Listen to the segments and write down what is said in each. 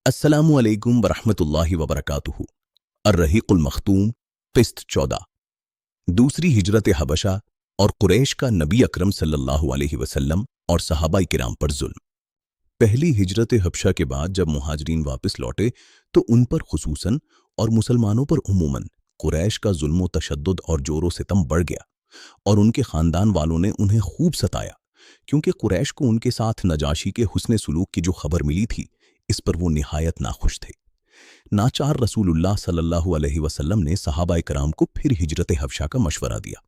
अस्सलामु अलैकुम वरहमतुल्लाहि वबरकातुहू। अर्रहीकुल मख्तूम, क़िस्त 14। दूसरी हिजरत हबशा और कुरैश का नबी अकरम सल्लल्लाहु अलैहि वसल्लम और सहाबाए किराम पर जुल्म। पहली हिजरत हबशा के बाद जब मुहाजिरीन वापस लौटे तो उन पर खुसूसन और मुसलमानों पर उमूमन कुरैश का जुल्म तशद्दुद और जोरो सितम बढ़ गया और उनके खानदान वालों ने उन्हें खूब सताया, क्योंकि कुरैश को उनके साथ नजाशी के हुस्ने सुलूक की जो खबर मिली थी, इस पर वो निहायत नाखुश थे। नाचार रसूलुल्लाह सल्लल्लाहु अलैहि वसल्लम ने सहाबाए कराम को फिर हिजरत हबशा का मशवरा दिया,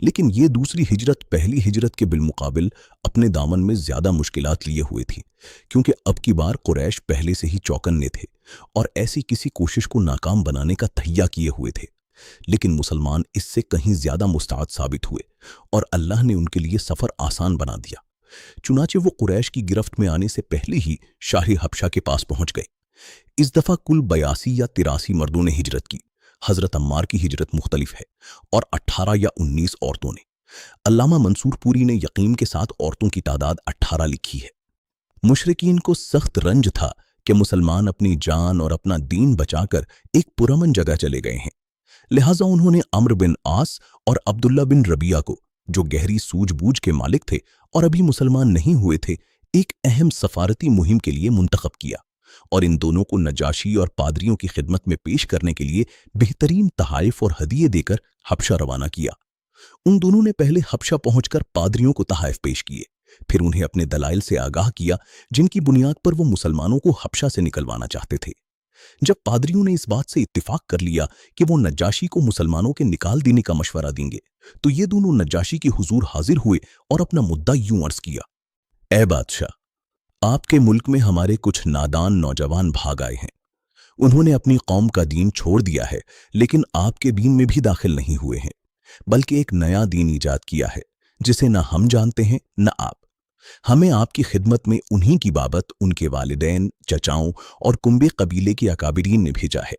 लेकिन ये दूसरी हिजरत पहली हिजरत के बिलमुकाबिल अपने दामन में ज्यादा मुश्किलात लिए हुए थी, क्योंकि अब की बार कुरैश पहले से ही चौकन्ने थे और ऐसी किसी कोशिश को नाकाम बनाने का तहिया किए हुए थे। लेकिन मुसलमान इससे कहीं ज्यादा मुस्ताद साबित हुए और अल्लाह ने उनके लिए सफर आसान बना दिया। चुनाचे वो कुरैश की गिरफ्त में आने से पहले ही शाही हबशा के पास पहुंच गए। इस दफा कुल 82 या 83 मर्दों ने हिजरत की। हजरत अम्मार की हिजरत मुख्तलिफ है और 18 या 19 औरतों ने। अल्लामा मंसूर पूरी ने यकीन के साथ औरतों की तादाद 18 लिखी है। मुशरिकीन को सख्त रंज था कि मुसलमान अपनी जान और अपना दीन बचाकर एक पुरअमन जगह चले गए हैं, लिहाजा उन्होंने अम्र बिन आस और अब्दुल्ला बिन रबिया को, जो गहरी सूझबूझ के मालिक थे और अभी मुसलमान नहीं हुए थे, एक अहम सफारती मुहिम के लिए मुंतखब किया और इन दोनों को नजाशी और पादरियों की खिदमत में पेश करने के लिए बेहतरीन तहाइफ और हदिये देकर हबशा रवाना किया। उन दोनों ने पहले हबशा पहुंचकर पादरियों को तहाइफ पेश किए, फिर उन्हें अपने दलाइल से आगाह किया जिनकी बुनियाद पर वो मुसलमानों को हबशा से निकलवाना चाहते थे। जब पादरियों ने इस बात से इत्तिफाक कर लिया कि वो नज्जाशी को मुसलमानों के निकाल देने का मशवरा देंगे, तो ये दोनों नज्जाशी के हुजूर हाजिर हुए और अपना मुद्दा यूं अर्ज किया। ए बादशाह, आपके मुल्क में हमारे कुछ नादान नौजवान भाग आए हैं। उन्होंने अपनी कौम का दीन छोड़ दिया है, लेकिन आपके दीन में भी दाखिल नहीं हुए हैं, बल्कि एक नया दीन ईजाद किया है जिसे न हम जानते हैं न आप। हमें आपकी खिदमत में उन्हीं की बाबत उनके वालिदैन, चचाओं और कुंबे कबीले के अकाबिरीन ने भेजा है।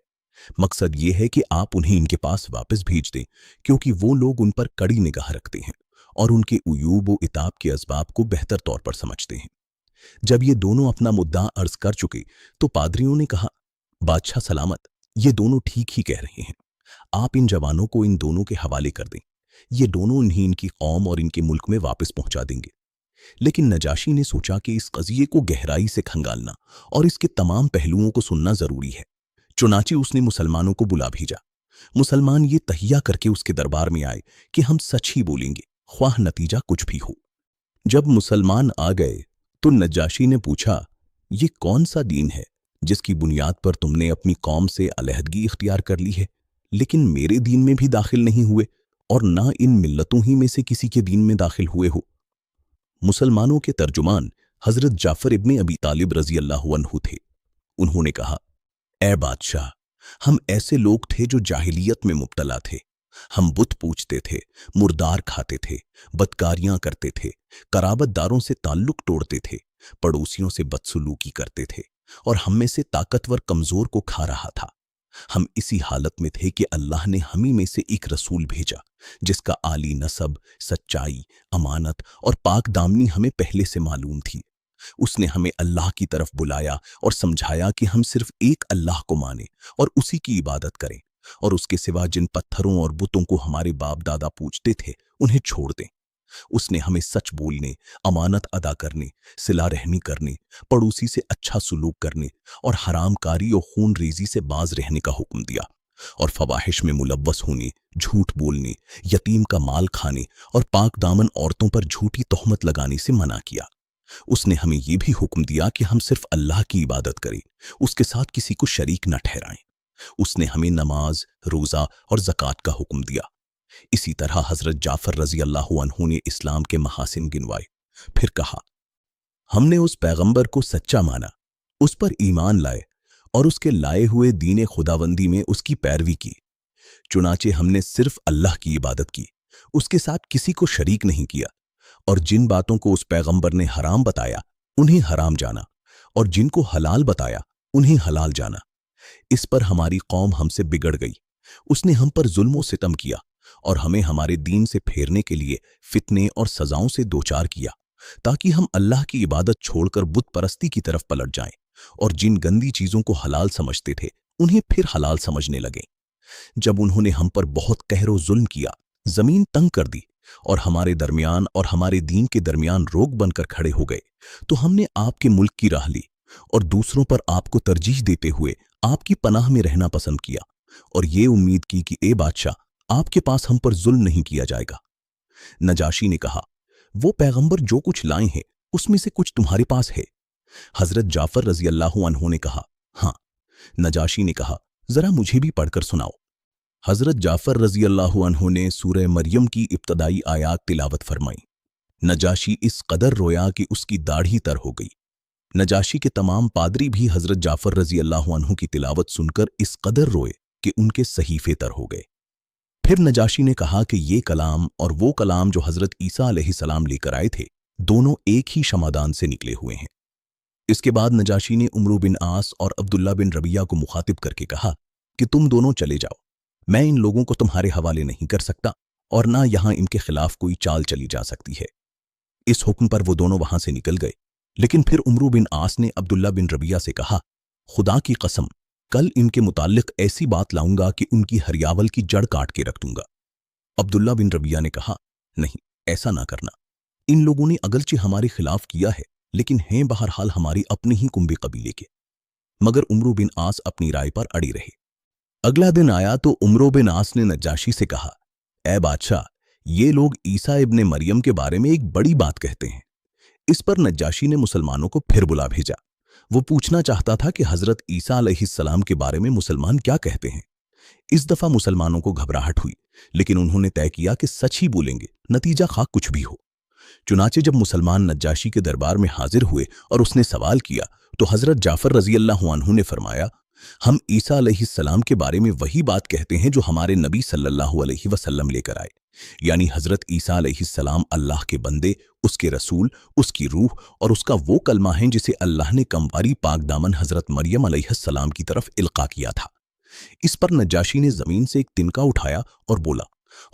मकसद ये है कि आप उन्हें इनके पास वापस भेज दें, क्योंकि वो लोग उन पर कड़ी निगाह रखते हैं और उनके उयूब व इताब के असबाब को बेहतर तौर पर समझते हैं। जब ये दोनों अपना मुद्दा अर्ज कर चुके तो पादरियों ने कहा, बादशाह सलामत, ये दोनों ठीक ही कह रहे हैं। आप इन जवानों को इन दोनों के हवाले कर दें। ये दोनों इन्हीं इनकी कौम और इनके मुल्क में वापस पहुंचा देंगे। लेकिन नजाशी ने सोचा कि इस कज़िये को गहराई से खंगालना और इसके तमाम पहलुओं को सुनना जरूरी है। चुनाचे उसने मुसलमानों को बुला भेजा। मुसलमान ये तहिया करके उसके दरबार में आए कि हम सच ही बोलेंगे, ख्वाह नतीजा कुछ भी हो। जब मुसलमान आ गए तो नजाशी ने पूछा, ये कौन सा दीन है जिसकी बुनियाद पर तुमने अपनी कौम से अलहदगी इख्तियार कर ली है, लेकिन मेरे दीन में भी दाखिल नहीं हुए और ना इन मिल्लतों ही में से किसी के दीन में दाखिल हुए हो? मुसलमानों के तर्जुमान हजरत जाफर इब्ने अबी तालिब रजी अल्लाहु अन्हु थे। उन्होंने कहा, ए बादशाह, हम ऐसे लोग थे जो जाहिलियत में मुब्तला थे। हम बुत पूजते थे, मुर्दार खाते थे, बदकारियां करते थे, कराबतदारों से ताल्लुक तोड़ते थे, पड़ोसियों से बदसलूकी करते थे और हम में से ताकतवर कमजोर को खा रहा था। हम इसी हालत में थे कि अल्लाह ने हमी में से एक रसूल भेजा जिसका आली नसब, सच्चाई, अमानत और पाक दामनी हमें पहले से मालूम थी। उसने हमें अल्लाह की तरफ बुलाया और समझाया कि हम सिर्फ एक अल्लाह को माने और उसी की इबादत करें और उसके सिवा जिन पत्थरों और बुतों को हमारे बाप दादा पूजते थे उन्हें छोड़ दें। उसने हमें सच बोलने, अमानत अदा करने, सिला रहमी करने, पड़ोसी से अच्छा सुलूक करने और हरामकारी और खून रेजी से बाज रहने का हुक्म दिया और फवाहिश में मुलव्वस होने, झूठ बोलने, यतीम का माल खाने और पाक दामन औरतों पर झूठी तोहमत लगाने से मना किया। उसने हमें यह भी हुक्म दिया कि हम सिर्फ अल्लाह की इबादत करें, उसके साथ किसी को शरीक न ठहराएं। उसने हमें नमाज, रोजा और ज़कात का हुक्म दिया। इसी तरह हजरत जाफर रजी अल्लाहु अन्हु ने इस्लाम के महासिन गिनवाए। फिर कहा, हमने उस पैगंबर को सच्चा माना, उस पर ईमान लाए और उसके लाए हुए दीन खुदाबंदी में उसकी पैरवी की। चुनाचे हमने सिर्फ अल्लाह की इबादत की, उसके साथ किसी को शरीक नहीं किया और जिन बातों को उस पैगंबर ने हराम बताया उन्हें हराम जाना और जिनको हलाल बताया उन्हें हलाल जाना। इस पर हमारी कौम हमसे बिगड़ गई। उसने हम पर जुल्म सितम किया और हमें हमारे दीन से फेरने के लिए फितने और सजाओं से दोचार किया, ताकि हम अल्लाह की इबादत छोड़कर बुत परस्ती की तरफ पलट जाएं और जिन गंदी चीजों को हलाल समझते थे उन्हें फिर हलाल समझने लगे। जब उन्होंने हम पर बहुत कहर और जुल्म किया, जमीन तंग कर दी और हमारे दरमियान और हमारे दीन के दरमियान रोक बनकर खड़े हो गए, तो हमने आपके मुल्क की राह ली और दूसरों पर आपको तरजीह देते हुए आपकी पनाह में रहना पसंद किया और ये उम्मीद की कि ए बादशाह, आपके पास हम पर जुल्म नहीं किया जाएगा। नजाशी ने कहा, वो पैगंबर जो कुछ लाए हैं उसमें से कुछ तुम्हारे पास है? हजरत जाफर रजी अल्लाह अन्हु ने कहा, हाँ। नजाशी ने कहा, जरा मुझे भी पढ़कर सुनाओ। हजरत जाफर रजी अल्लाह अन्हु ने सूरह मरियम की इब्तदाई आयात तिलावत फरमाई। नजाशी इस कदर रोया कि उसकी दाढ़ी तर हो गई। नजाशी के तमाम पादरी भी हजरत जाफर रजी अल्लाह अन्हु की तिलावत सुनकर इस कदर रोए कि उनके सहीफे तर हो गए। फिर नजाशी ने कहा कि ये कलाम और वो कलाम जो हजरत ईसा अलैहिस्सलाम लेकर आए थे, दोनों एक ही शमादान से निकले हुए हैं। इसके बाद नजाशी ने उमरू बिन आस और अब्दुल्ला बिन रबिया को मुखातिब करके कहा कि तुम दोनों चले जाओ, मैं इन लोगों को तुम्हारे हवाले नहीं कर सकता और ना यहां इनके खिलाफ कोई चाल चली जा सकती है। इस हुक्म पर वो दोनों वहां से निकल गए, लेकिन फिर उमरू बिन आस ने अब्दुल्ला बिन रबिया से कहा, खुदा की कसम, कल इनके मुताल्लिक ऐसी बात लाऊंगा कि उनकी हरियावल की जड़ काट के रख दूंगा। अब्दुल्ला बिन रबिया ने कहा, नहीं, ऐसा ना करना। इन लोगों ने अगरचे हमारे खिलाफ किया है, लेकिन हैं बहरहाल हमारी अपने ही कुंबे कबीले के। मगर उमरू बिन आस अपनी राय पर अड़ी रहे। अगला दिन आया तो उमरू बिन आस ने नजाशी से कहा, ए बादशाह, ये लोग ईसा इब्ने मरियम के बारे में एक बड़ी बात कहते हैं। इस पर नजाशी ने मुसलमानों को फिर बुला भेजा। वो पूछना चाहता था कि हजरत ईसा अलैहिस्सलाम के बारे में मुसलमान क्या कहते हैं। इस दफा मुसलमानों को घबराहट हुई, लेकिन उन्होंने तय किया कि सच ही बोलेंगे, नतीजा खा कुछ भी हो। चुनाचे जब मुसलमान नज्जाशी के दरबार में हाजिर हुए और उसने सवाल किया, तो हजरत जाफर रजी अल्लाह अन्हु ने फरमाया, हम ईसा अलैहिस्सलाम के बारे में वही बात कहते हैं जो हमारे नबी सल्लल्लाहु अलैहि वसल्लम लेकर आए, यानी हजरत ईसा अलैहिस्सलाम अल्लाह के बंदे, उसके रसूल, उसकी रूह और उसका वो कलमा है जिसे अल्लाह ने कमवारी पाक दामन हजरत मरियम अलैहिस्सलाम की तरफ इल्का किया था। इस पर नज्जाशी ने जमीन से एक तिनका उठाया और बोला,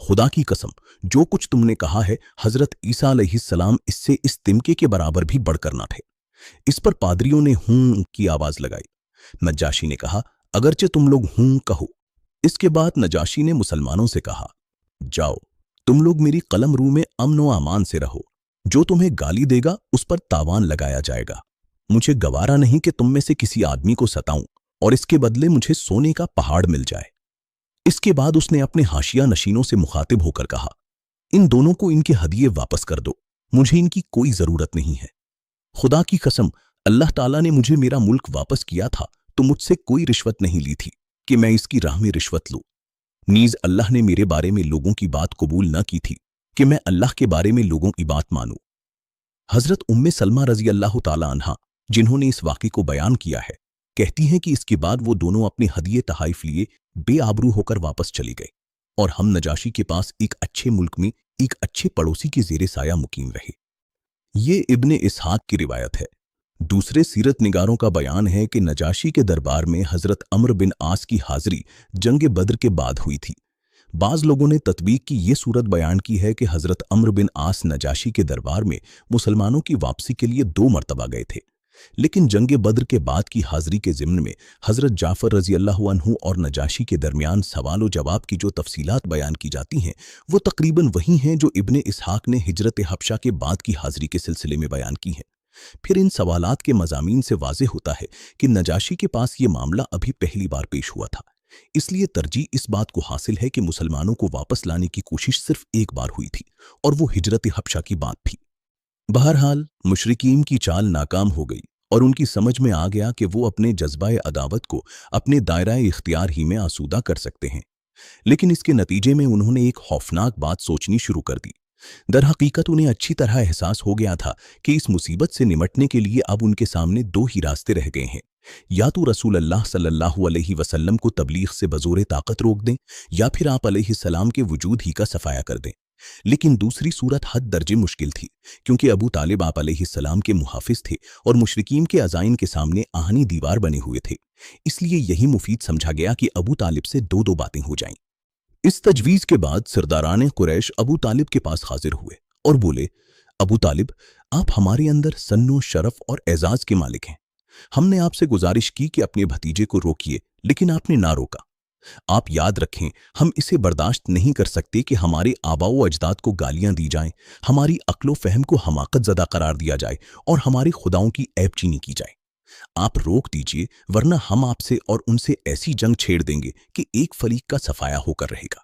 खुदा की कसम, जो कुछ तुमने कहा है हजरत ईसा अलैहिस्सलाम इससे इस तिनके के बराबर भी बढ़कर ना थे। इस पर पादरियों ने हूं की आवाज लगाई। नज्जाशी ने कहा, अगरचे तुम लोग हूं कहो। इसके बाद नज्जाशी ने मुसलमानों से कहा, जाओ, तुम लोग मेरी कलम रू में अमन व अमान से रहो। जो तुम्हें गाली देगा उस पर तावान लगाया जाएगा। मुझे गवारा नहीं कि तुम में से किसी आदमी को सताऊं और इसके बदले मुझे सोने का पहाड़ मिल जाए। इसके बाद उसने अपने हाशिया नशीनों से मुखातिब होकर कहा, इन दोनों को इनके हदिये वापस कर दो, मुझे इनकी कोई जरूरत नहीं है। खुदा की कसम, अल्लाह ताला ने मुझे मेरा मुल्क वापस किया था तो मुझसे कोई रिश्वत नहीं ली थी कि मैं इसकी राह में रिश्वत लूं। नीज अल्लाह ने मेरे बारे में लोगों की बात कबूल न की थी कि मैं अल्लाह के बारे में लोगों की बात मानूं। हजरत उम्मे सलमा रजी अल्लाह ताला अन्हा, जिन्होंने इस वाक़े को बयान किया है, कहती हैं कि इसके बाद वो दोनों अपने हदिये तहाइफ लिए बेआबरू होकर वापस चले गए और हम नजाशी के पास एक अच्छे मुल्क में एक अच्छे पड़ोसी के ज़ेरे साया मुकीम रहे। ये इब्ने इसहाक की रिवायत है। दूसरे सीरत निगारों का बयान है कि नजाशी के दरबार में हजरत अम्र बिन आस की हाजिरी जंग बद्र के बाद हुई थी। बाज़ लोगों ने तत्वीक की ये सूरत बयान की है कि हजरत अम्र बिन आस नजाशी के दरबार में मुसलमानों की वापसी के लिए 2 मरतबा गए थे, लेकिन जंग बद्र के बाद की हाजिरी के ज़िम्न में हजरत जाफर रजी अल्लाह अन्हु और नजाशी के दरमियान सवाल व जवाब की जो तफसीलात बयान की जाती हैं, वो तकरीबन वही हैं जो इब्ने इसहाक ने हिजरत हबशा के बाद की हाजिरी के सिलसिले में बयान की हैं। फिर इन सवालात के मज़ामीन से वाज़ेह होता है कि नजाशी के पास ये मामला अभी पहली बार पेश हुआ था, इसलिए तरजीह इस बात को हासिल है कि मुसलमानों को वापस लाने की कोशिश सिर्फ एक बार हुई थी और वो हिजरत हबशा की बात थी। बहरहाल मुशरिकीन की चाल नाकाम हो गई और उनकी समझ में आ गया कि वो अपने जज्बाए अदावत को अपने दायरा इख्तियार ही में आसूदा कर सकते हैं, लेकिन इसके नतीजे में उन्होंने एक खौफनाक बात सोचनी शुरू कर दी। दर हकीकत उन्हें अच्छी तरह एहसास हो गया था कि इस मुसीबत से निमटने के लिए अब उनके सामने 2 ही रास्ते रह गए हैं, या तो रसूल अल्लाह सल्लल्लाहु अलैहि वसल्लम को तबलीग से बज़ोरे ताकत रोक दें, या फिर आप अलैहिस्सलाम के वजूद ही का सफाया कर दें। लेकिन दूसरी सूरत हद दर्जे मुश्किल थी, क्योंकि अबू तालिब आप अलैहिस्सलाम के मुहाफिज थे और मुशरिकीन के अज़ाइन के सामने आहनी दीवार बने हुए थे। इसलिए यही मुफीद समझा गया कि अबू तालिब से 2-2 बातें हो जाएं। इस तजवीज़ के बाद सरदारान कुरैश अबू तालिब के पास हाजिर हुए और बोले, अबू तालिब, आप हमारे अंदर सन्नो शरफ और एजाज के मालिक हैं। ہم نے آپ سے گزارش کی کہ اپنے بھتیجے کو روکیے، لیکن آپ نے نہ روکا۔ آپ یاد رکھیں، ہم اسے برداشت نہیں کر سکتے کہ ہمارے آباء و اجداد کو گالیاں دی جائیں، ہماری عقل و فہم کو حماقت زدہ قرار دیا جائے اور ہمارے خداؤں کی عیب چینی کی جائے۔ آپ روک دیجئے، ورنہ ہم آپ سے اور ان سے ایسی جنگ چھیڑ دیں گے کہ ایک فریق کا صفایا ہو کر رہے گا۔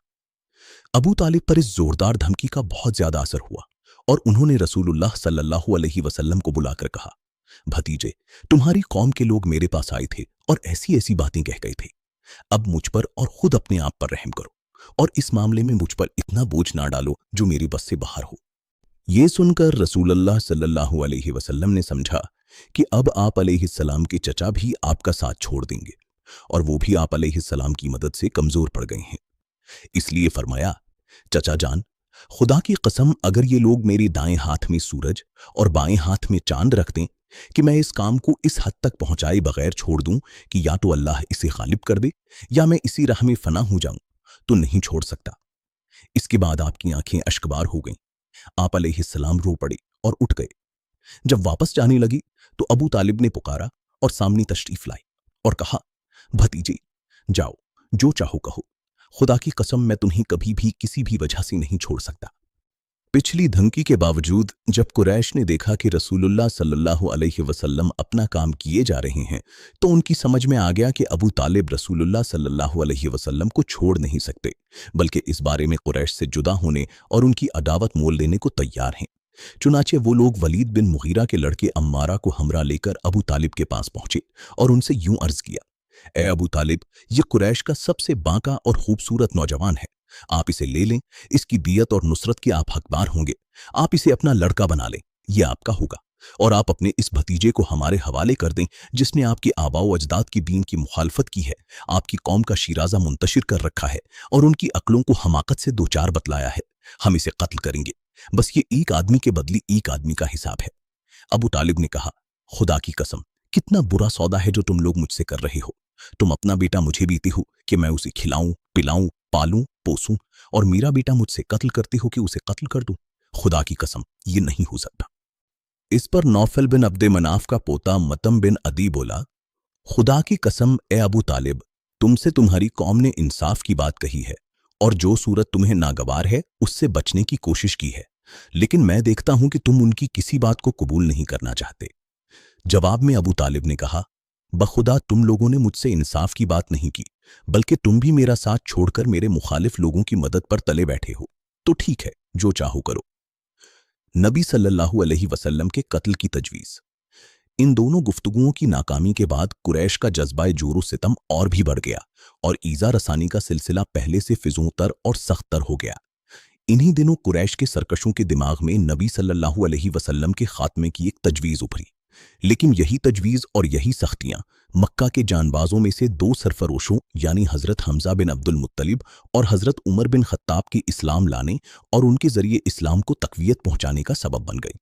ابو طالب پر اس زوردار دھمکی کا بہت زیادہ اثر ہوا اور انہوں نے رسول اللہ صلی اللہ علیہ وسلم کو بلا کر کہا، بھتیجے، تمہاری قوم کے لوگ میرے پاس آئے تھے اور ایسی ایسی باتیں کہہ گئے تھے۔ اب مجھ پر اور خود اپنے آپ پر رحم کرو اور اس معاملے میں مجھ پر اتنا بوجھ نہ ڈالو جو میری بس سے باہر ہو۔ یہ سن کر رسول اللہ صلی اللہ علیہ وسلم نے سمجھا کہ اب آپ علیہ السلام کے چچا بھی آپ کا ساتھ چھوڑ دیں گے اور وہ بھی آپ علیہ السلام کی مدد سے کمزور پڑ گئے ہیں، اس لیے فرمایا، چچا جان، خدا کی قسم اگر یہ لوگ میری دائیں ہاتھ میں سورج اور بائیں ہاتھ میں چاند رکھ دیں کہ میں اس کام کو اس حد تک پہنچائے بغیر چھوڑ دوں کہ یا تو اللہ اسے غالب کر دے یا میں اسی راہ میں فنا ہو جاؤں، تو نہیں چھوڑ سکتا۔ اس کے بعد آپ کی آنکھیں اشکبار ہو گئیں۔ آپ علیہ السلام رو پڑے اور اٹھ گئے۔ جب واپس جانے لگی تو ابو طالب نے پکارا اور سامنے تشریف لائی اور کہا، بھتیجے، جاؤ، جو چاہو کہو، خدا کی قسم میں تمہیں کبھی بھی کسی بھی وجہ سے نہیں چھوڑ سکتا۔ پچھلی دھمکی کے باوجود جب قریش نے دیکھا کہ رسول اللہ صلی اللہ علیہ وسلم اپنا کام کیے جا رہے ہیں تو ان کی سمجھ میں آ گیا کہ ابو طالب رسول اللہ صلی اللہ علیہ وسلم کو چھوڑ نہیں سکتے، بلکہ اس بارے میں قریش سے جدا ہونے اور ان کی عداوت مول لینے کو تیار ہیں۔ چنانچہ وہ لوگ ولید بن مغیرہ کے لڑکے عمارہ کو ہمراہ لے کر ابو طالب کے پاس پہنچے اور ان سے یوں عرض کیا، اے ابو طالب، یہ قریش کا سب سے بانکا اور خوبصورت نوجوان ہے، آپ اسے لے لیں، اس کی دیت اور نصرت کے آپ حقدار ہوں گے، آپ اسے اپنا لڑکا بنا لیں، یہ آپ کا ہوگا، اور آپ اپنے اس بھتیجے کو ہمارے حوالے کر دیں جس نے آپ کے آباء و اجداد کی دین کی مخالفت کی ہے، آپ کی قوم کا شیرازہ منتشر کر رکھا ہے اور ان کی عقلوں کو حماقت سے دوچار بتلایا ہے، ہم اسے قتل کریں گے، بس یہ ایک آدمی کے بدلے ایک آدمی کا حساب ہے۔ ابو طالب نے کہا، خدا کی قسم، کتنا برا سودا ہے جو تم لوگ مجھ سے کر رہے ہو، تم اپنا بیٹا مجھے دیتے ہو کہ میں اسے کھلاؤں، پلاؤں، پالوں، پوسوں، اور میرا بیٹا مجھ سے قتل کرتے ہو کہ اسے قتل کر دوں، خدا کی قسم یہ نہیں ہو سکتا۔ اس پر نوفل بن عبد مناف کا پوتا متم بن عدی بولا، خدا کی قسم اے ابو طالب، تم سے تمہاری قوم نے انصاف کی بات کہی ہے اور جو صورت تمہیں ناگوار ہے اس سے بچنے کی کوشش کی ہے، لیکن میں دیکھتا ہوں کہ تم ان کی کسی بات کو قبول نہیں کرنا چاہتے۔ جواب میں ابو طالب نے کہا، بخدا تم لوگوں نے مجھ سے انصاف کی بات نہیں کی، بلکہ تم بھی میرا ساتھ چھوڑ کر میرے مخالف لوگوں کی مدد پر تلے بیٹھے ہو، تو ٹھیک ہے، جو چاہو کرو۔ نبی صلی اللہ علیہ وسلم کے قتل کی تجویز۔ ان دونوں گفتگوؤں کی ناکامی کے بعد قریش کا جذبہ جور و ستم اور بھی بڑھ گیا اور ایذا رسانی کا سلسلہ پہلے سے فزوں تر اور سخت تر ہو گیا۔ انہی دنوں قریش کے سرکشوں کے دماغ میں نبی صلی اللہ علیہ وسلم کے خاتمے کی ایک تجویز ابھری، لیکن یہی تجویز اور یہی سختیاں مکہ کے جانبازوں میں سے دو سرفروشوں یعنی حضرت حمزہ بن عبد المطلب اور حضرت عمر بن خطاب کے اسلام لانے اور ان کے ذریعے اسلام کو تقویت پہنچانے کا سبب بن گئی۔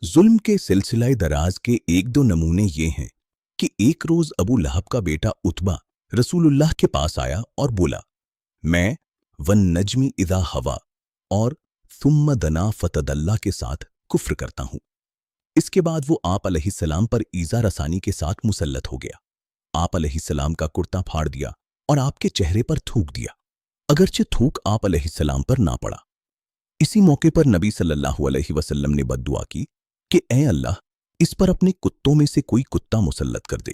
ظلم کے سلسلہ دراز کے ایک دو نمونے یہ ہیں کہ ایک روز ابو لہب کا بیٹا عتبہ رسول اللہ کے پاس آیا اور بولا، میں والنجم اذا ہوا اور ثم دنا فتدلی کے ساتھ کفر کرتا ہوں۔ اس کے بعد وہ آپ علیہ السلام پر ایذا رسانی کے ساتھ مسلط ہو گیا۔ آپ علیہ السلام کا کرتا پھاڑ دیا اور آپ کے چہرے پر تھوک دیا، اگرچہ تھوک آپ علیہ السلام پر نہ پڑا۔ اسی موقع پر نبی صلی اللہ علیہ وسلم نے بد دعا کی کہ اے اللہ، اس پر اپنے کتوں میں سے کوئی کتا مسلط کر دے۔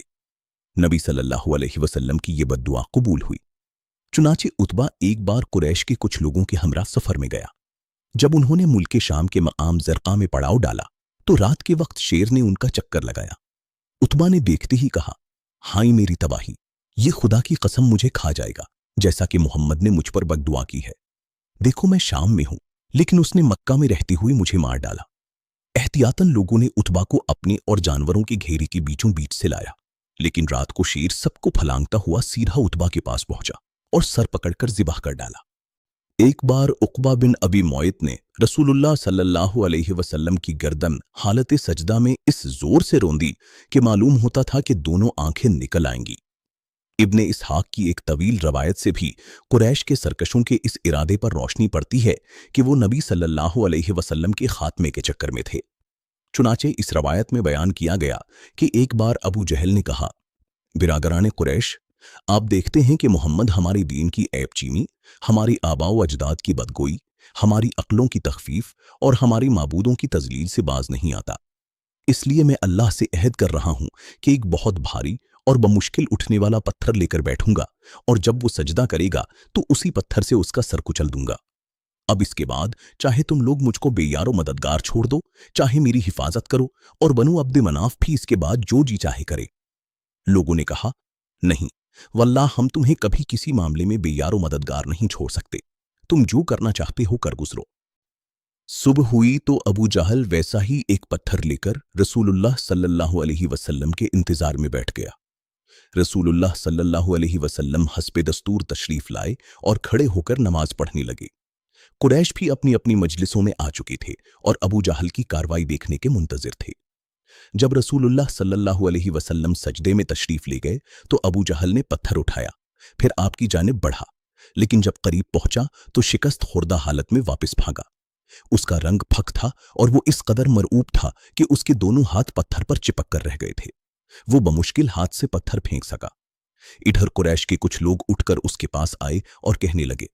نبی صلی اللہ علیہ وسلم کی یہ بد دعا قبول ہوئی۔ چنانچہ عتبہ ایک بار قریش کے کچھ لوگوں کے ہمراہ سفر میں گیا۔ جب انہوں نے ملک شام کے مقام زرقا میں پڑاؤ ڈالا تو رات کے وقت شیر نے ان کا چکر لگایا۔ عتبہ نے دیکھتے ہی کہا، ہائے میری تباہی، یہ خدا کی قسم مجھے کھا جائے گا جیسا کہ محمد نے مجھ پر بد دعا کی ہے۔ دیکھو میں شام میں ہوں لیکن اس نے مکہ میں رہتے ہوئے مجھے مار ڈالا۔ احتیاطاً لوگوں نے عتبہ کو اپنے اور جانوروں کے گھیرے کے بیچوں بیچ سے لایا، لیکن رات کو شیر سب کو پھلانگتا ہوا سیدھا عتبہ کے پاس پہنچا اور سر پکڑ کر ذبح کر ڈالا۔ ایک بار عقبہ بن ابی معیط نے رسول اللہ صلی اللہ علیہ وسلم کی گردن حالت سجدہ میں اس زور سے روندی کہ معلوم ہوتا تھا کہ دونوں آنکھیں نکل آئیں گی۔ ابن اسحاق کی ایک طویل روایت سے بھی قریش کے سرکشوں کے اس ارادے پر روشنی پڑتی ہے کہ وہ نبی صلی اللہ علیہ وسلم کے خاتمے کے چکر میں تھے۔ चुनाचे इस रवायत में बयान किया गया कि एक बार अबू जहल ने कहा, बिरादरान कुरैश, आप देखते हैं कि मोहम्मद हमारे दीन की ऐब चीनी, हमारी आबाओ अजदाद की बदगोई, हमारी अक्लों की तखफीफ और हमारे माबूदों की तजलील से बाज नहीं आता। इसलिए मैं अल्लाह से अहद कर रहा हूं कि एक बहुत भारी और बमुश्किल उठने वाला पत्थर लेकर बैठूंगा और जब वो सजदा करेगा तो उसी पत्थर से उसका सर कुचल दूंगा। अब इसके बाद चाहे तुम लोग मुझको बेयारो मददगार छोड़ दो, चाहे मेरी हिफाजत करो, और बनु अब्द मनाफ भी इसके बाद जो जी चाहे करे। लोगों ने कहा, नहीं वल्लाह, हम तुम्हें कभी किसी मामले में बेयारो मददगार नहीं छोड़ सकते, तुम जो करना चाहते हो कर गुजरो। सुबह हुई तो अबू जहल वैसा ही एक पत्थर लेकर रसूलुल्लाह सल्लल्लाहु अलैहि वसल्लम के इंतजार में बैठ गया। रसूलुल्लाह सल्लल्लाहु अलैहि वसल्लम हस्बे दस्तूर तशरीफ लाए और खड़े होकर नमाज पढ़ने लगे। कुरैश भी अपनी अपनी मजलिसों में आ चुके थे और अबू जहल की कार्रवाई देखने के मुंतजिर थे। जब रसूलुल्लाह सल्लल्लाहु अलैहि वसल्लम सजदे में तशरीफ ले गए तो अबू जहल ने पत्थर उठाया, फिर आपकी जानिब बढ़ा, लेकिन जब करीब पहुंचा तो शिकस्त खुर्दा हालत में वापस भागा। उसका रंग फक था और वो इस कदर मरऊब था कि उसके दोनों हाथ पत्थर पर चिपक कर रह गए थे। वो बमुश्किल हाथ से पत्थर फेंक सका। इधर कुरैश के कुछ लोग उठकर उसके पास आए और कहने लगे,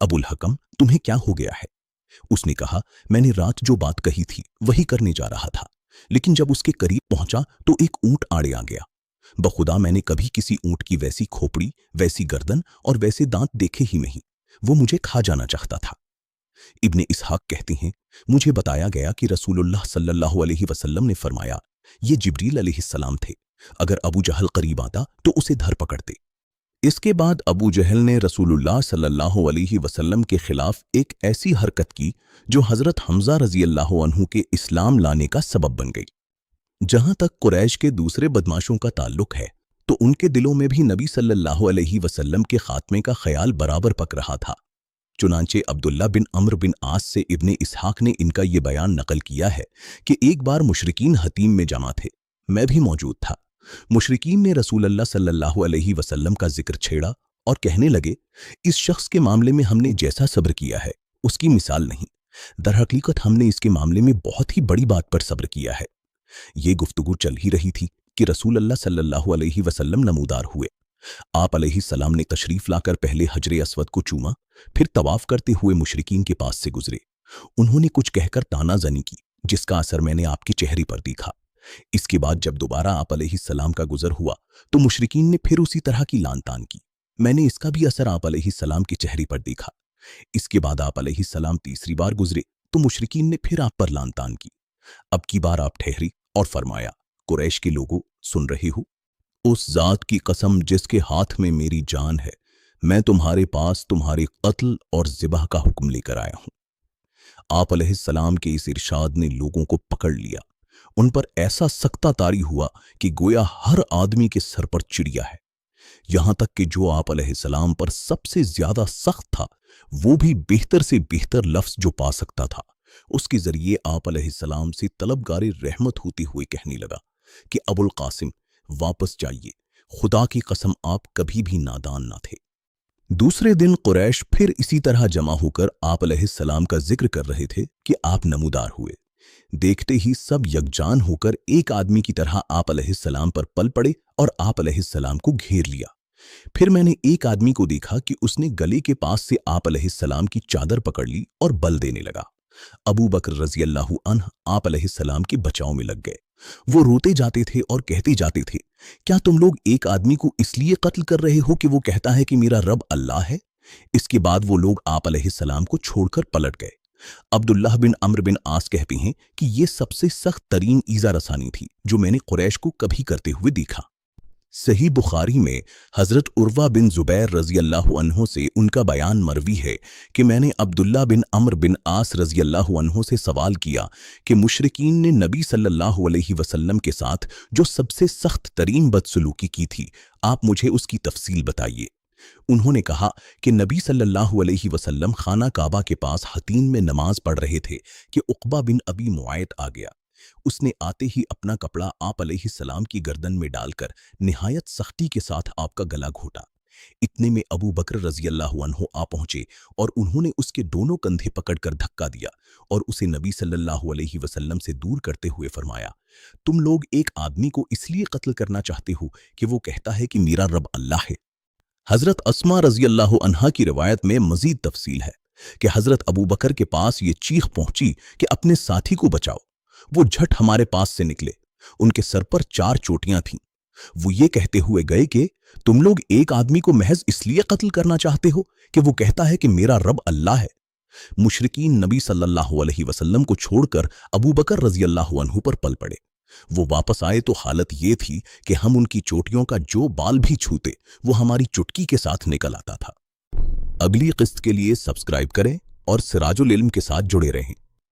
अबुल हकम, तुम्हें क्या हो गया है? उसने कहा, मैंने रात जो बात कही थी वही करने जा रहा था, लेकिन जब उसके करीब पहुंचा तो एक ऊंट आड़े आ गया। बखुदा मैंने कभी किसी ऊंट की वैसी खोपड़ी, वैसी गर्दन और वैसे दांत देखे ही नहीं। वो मुझे खा जाना चाहता था। इब्ने इसहाक कहते हैं, मुझे बताया गया कि रसूलुल्लाह सल्लल्लाहु अलैहि वसल्लम ने फरमाया, ये जिब्रील अलैहिस्सलाम थे, अगर अबू जहल करीब आता तो उसे धर पकड़ते। इसके बाद अबू जहल ने रसूलुल्लाह सल्लल्लाहु अलैहि वसल्लम के खिलाफ एक ऐसी हरकत की जो हजरत हमजा रजी अल्लाह अन्हु के इस्लाम लाने का सबब बन गई। जहां तक कुरैश के दूसरे बदमाशों का ताल्लुक है तो उनके दिलों में भी नबी सल्लल्लाहु अलैहि वसल्लम के खात्मे का ख्याल बराबर पक रहा था। चुनांचे अब्दुल्ला बिन अम्र बिन आस से इब्ने इसहाक ने इनका ये बयान नकल किया है कि एक बार मुशरिकीन हतीम में जमा थे, मैं भी मौजूद था। मुशरिकीन ने रसूलुल्लाह सल्लल्लाहु अलैहि वसल्लम का जिक्र छेड़ा और कहने लगे, इस शख्स के मामले में हमने जैसा सब्र किया है उसकी मिसाल नहीं। दरहकीकत हमने इसके मामले में बहुत ही बड़ी बात पर सब्र किया है। ये गुफ्तगू चल ही रही थी कि रसूलुल्लाह सल्लल्लाहु अलैहि वसल्लम नमूदार हुए। आप अलैहिस्सलाम ने तशरीफ लाकर पहले हजरे अस्वद को चूमा, फिर तवाफ करते हुए मुशरिकीन के पास से गुजरे। उन्होंने कुछ कहकर तानाजनी की, जिसका असर मैंने आपके चेहरे पर देखा। इसके बाद जब दोबारा आप अलैहिस्सलाम का गुजर हुआ तो मुशरिकीन ने फिर उसी तरह की लान तान की। मैंने इसका भी असर आप अलैहिस्सलाम के चेहरे पर देखा। इसके बाद आप अलैहिस्सलाम तीसरी बार गुजरे तो मुशरिकीन ने फिर आप पर लान तान की। अब की बार आप ठहरी और फरमाया, कुरैश के लोगों, सुन रहे हो? उस जात की कसम जिसके हाथ में मेरी जान है, मैं तुम्हारे पास तुम्हारे कत्ल और ज़िबह का हुक्म लेकर आया हूं। आप अलैहिस्सलाम के इस इरशाद ने लोगों को पकड़ लिया। उन पर ऐसा सख्ता तारी हुआ कि गोया हर आदमी के सर पर चिड़िया है। यहां तक कि जो आप अलैहिस्सलाम पर सबसे ज्यादा सख्त था, वो भी बेहतर से बेहतर लफ्ज जो पा सकता था, उसके जरिए आप अलैहिस्सलाम से तलबगारे रहमत होते हुए कहने लगा कि अबुल कासिम, वापस जाइए, खुदा की कसम आप कभी भी नादान ना थे। दूसरे दिन कुरैश फिर इसी तरह जमा होकर आप अलैहिस्सलाम का जिक्र कर रहे थे कि आप नमूदार हुए। देखते ही सब यकजान होकर एक आदमी की तरह आप अलैहिस्सलाम पर पल पड़े और आप अलैहिस्सलाम को घेर लिया। फिर मैंने एक आदमी को देखा कि उसने गले के पास से आप अलैहिस्सलाम की चादर पकड़ ली और बल देने लगा। अबू बकर रजी अल्लाहु अन्ह आप अलैहिस्सलाम के बचाव में लग गए। वो रोते जाते थे और कहते जाते थे, क्या तुम लोग एक आदमी को इसलिए कत्ल कर रहे हो कि वो कहता है कि मेरा रब अल्लाह है? इसके बाद वो लोग आप अलैहिस्सलाम को छोड़कर पलट गए। अब्दुल्लाह बिन अम्र बिन आस कहते हैं कि ये सबसे सख्त तरीन ईजा रसानी थी जो मैंने कुरैश को कभी करते हुए देखा। सही बुखारी में हजरत उर्वा बिन जुबैर रजी अल्लाहु अन्हो से उनका बयान मरवी है कि मैंने अब्दुल्ला बिन अम्र बिन आस रजी अल्लाहु अन्हो से सवाल किया कि मुशरिकीन ने नबी सल्लल्लाहु अलैहि वसल्लम के साथ जो सबसे सख्त तरीन बदसलूकी की थी, आप मुझे उसकी तफसील बताइए। उन्होंने कहा कि नबी सल्लल्लाहु अलैहि वसल्लम खाना काबा के पास हतीम में नमाज पढ़ रहे थे कि उक़बा बिन अबी मुआयत आ गया। उसने आते ही अपना कपड़ा आप अलैहिस्सलाम की गर्दन में डालकर निहायत सख्ती के साथ आपका गला घोटा। इतने में अबू बकर रजी अल्लाह अन्हु आ पहुंचे और उन्होंने उसके दोनों कंधे पकड़कर धक्का दिया और उसे नबी सल्लल्लाहु अलैहि वसल्लम से दूर करते हुए फरमाया, तुम लोग एक आदमी को इसलिए कत्ल करना चाहते हो कि वो कहता है कि मेरा रब अल्लाह है। हजरत अस्मा रजी अल्लाह अन्हा की रिवायत में मजीद तफसील है कि हजरत अबू बकर के पास ये चीख पहुंची कि अपने साथी को बचाओ। वो झट हमारे पास से निकले। उनके सर पर 4 चोटियां थीं। वो ये कहते हुए गए कि तुम लोग एक आदमी को महज इसलिए कत्ल करना चाहते हो कि वो कहता है कि मेरा रब अल्लाह है। मुशरिकीन नबी सल्लल्लाहु अलैहि वसल्लम को छोड़कर अबू बकर रजी अल्लाह अन्हु पर पल पड़े। वो वापस आए तो हालत ये थी कि हम उनकी चोटियों का जो बाल भी छूते वो हमारी चुटकी के साथ निकल आता था। अगली किस्त के लिए सब्सक्राइब करें और सिराजुल इल्म के साथ जुड़े रहें।